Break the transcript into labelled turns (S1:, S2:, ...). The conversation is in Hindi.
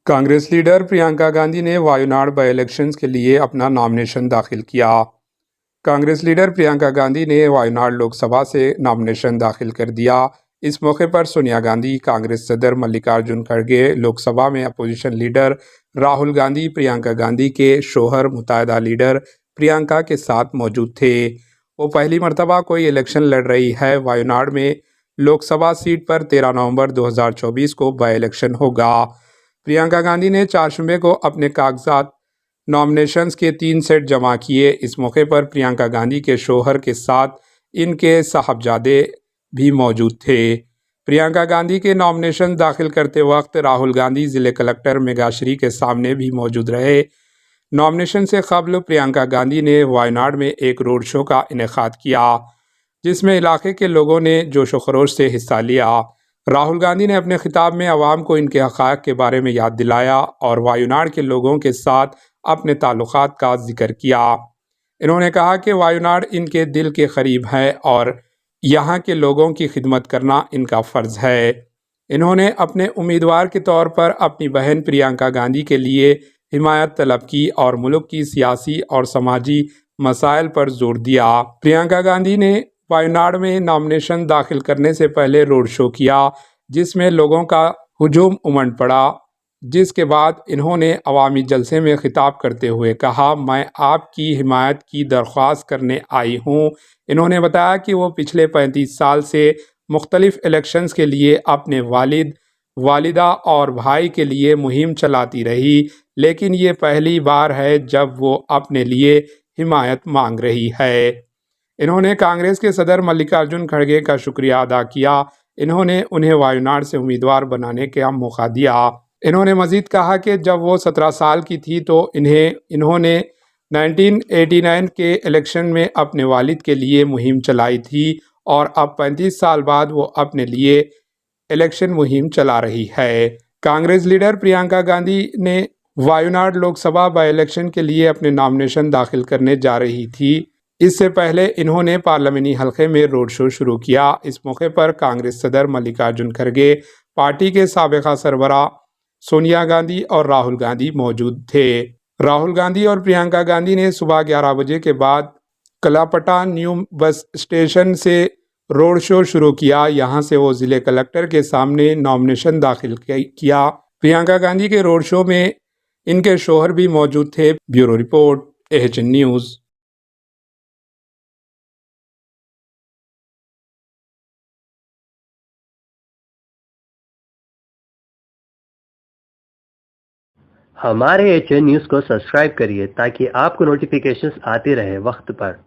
S1: कांग्रेस लीडर प्रियंका गांधी ने वायुनाड बाई इलेक्शंस के लिए अपना नॉमिनेशन दाखिल किया। कांग्रेस लीडर प्रियंका गांधी ने वायुनाड लोकसभा से नॉमिनेशन दाखिल कर दिया। इस मौके पर सोनिया गांधी, कांग्रेस सदर मल्लिकार्जुन खड़गे, लोकसभा में अपोजिशन लीडर राहुल गांधी, प्रियंका गांधी के शोहर मुत्तहदा लीडर प्रियंका के साथ मौजूद थे। वो पहली मर्तबा कोई इलेक्शन लड़ रही है। वायुनाड में लोकसभा सीट पर 13 नवंबर 2024 को बाई इलेक्शन होगा। प्रियंका गांधी ने 4 जुम्मे को अपने कागजात नॉमिनेशंस के 3 सेट जमा किए। इस मौके पर प्रियंका गांधी के शोहर के साथ इनके साहबजादे भी मौजूद थे। प्रियंका गांधी के नॉमिनेशन दाखिल करते वक्त राहुल गांधी जिले कलेक्टर मेघाश्री के सामने भी मौजूद रहे। नॉमिनेशन से कबल प्रियंका गांधी ने वायनाड में एक रोड शो का इनेकाद किया, जिसमें इलाके के लोगों ने जोशो खरोश से हिस्सा लिया। राहुल गांधी ने अपने खिताब में आवाम को इनके हक़ाक़ के बारे में याद दिलाया और वायुनाड के लोगों के साथ अपने ताल्लुकात का जिक्र किया। इन्होंने कहा कि वायुनाड इनके दिल के करीब है और यहाँ के लोगों की खिदमत करना इनका फ़र्ज़ है। इन्होंने अपने उम्मीदवार के तौर पर अपनी बहन प्रियंका गांधी के लिए हिमायत तलब की और मुल्क की सियासी और समाजी मसाइल पर जोर दिया। प्रियंका गांधी ने वायनाड में नॉमिनेशन दाखिल करने से पहले रोड शो किया, जिसमें लोगों का हुजूम उमड़ पड़ा, जिसके बाद इन्होंने अवामी जलसे में खिताब करते हुए कहा, मैं आपकी हिमायत की दरख्वास्त करने आई हूँ। इन्होंने बताया कि वो पिछले 35 साल से मुख्तलिफ इलेक्शंस के लिए अपने वालिद, वालिदा और भाई के लिए मुहिम चलाती रही, लेकिन ये पहली बार है जब वो अपने लिए हिमायत मांग रही है। इन्होंने कांग्रेस के सदर मल्लिकार्जुन खड़गे का शुक्रिया अदा किया। इन्होंने उन्हें वायुनाड से उम्मीदवार बनाने का मौका दिया। इन्होंने मजीद कहा कि जब वो 17 साल की थी तो इन्होंने 1989 के इलेक्शन में अपने वालिद के लिए मुहिम चलाई थी और अब 35 साल बाद वो अपने लिए इलेक्शन मुहिम चला रही है। कांग्रेस लीडर प्रियंका गांधी ने वायुनाड लोकसभा बाई इलेक्शन के लिए अपने नॉमिनेशन दाखिल करने जा रही थी। इससे पहले इन्होंने पार्लियामानी हलके में रोड शो शुरू किया। इस मौके पर कांग्रेस सदर मल्लिकार्जुन खड़गे, पार्टी के साबिका सरबराह सोनिया गांधी और राहुल गांधी मौजूद थे। राहुल गांधी और प्रियंका गांधी ने सुबह 11 बजे के बाद कलापटा न्यू बस स्टेशन से रोड शो शुरू किया। यहां से वो जिले कलेक्टर के सामने नॉमिनेशन दाखिल किया। प्रियंका गांधी के रोड शो में इनके शोहर भी मौजूद थे। Bureau report, AHN news.
S2: हमारे HN न्यूज़ को सब्सक्राइब करिए ताकि आपको नोटिफिकेशंस आती रहे वक्त पर।